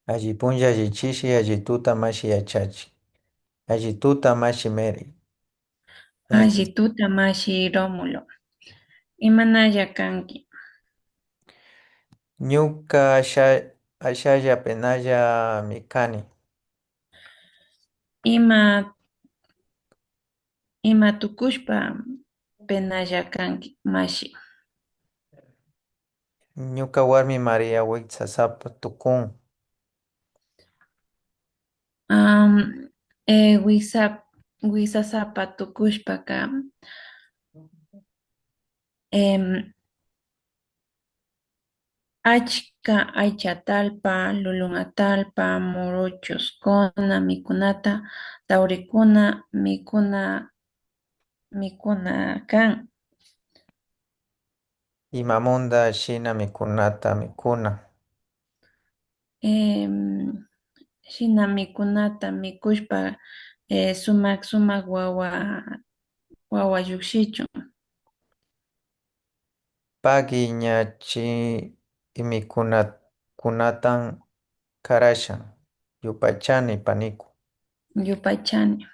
Alli punlla alli chishi alli tuta mashi yachachi. Alli tuta mashi Mary. Alli tuta mashi Rómulo. Imanalla kanki. Ñuka ashalla penalla mikani. Ima ima tukushpa penalla kanki mashi. Ñuka warmi María Wixasapa tukun. Um, wisasapa tukushpaka em, achka aychatalpa, lulungatalpa, morochoskuna, mikunata, taurikuna, mikuna kan. Imamunda shina mikunata mikuna. Em, shina mikunata mikushpa sumak wawa llukshichun. Pagi ñachi kunatan karashan. Yupachani paniku. Yupachani.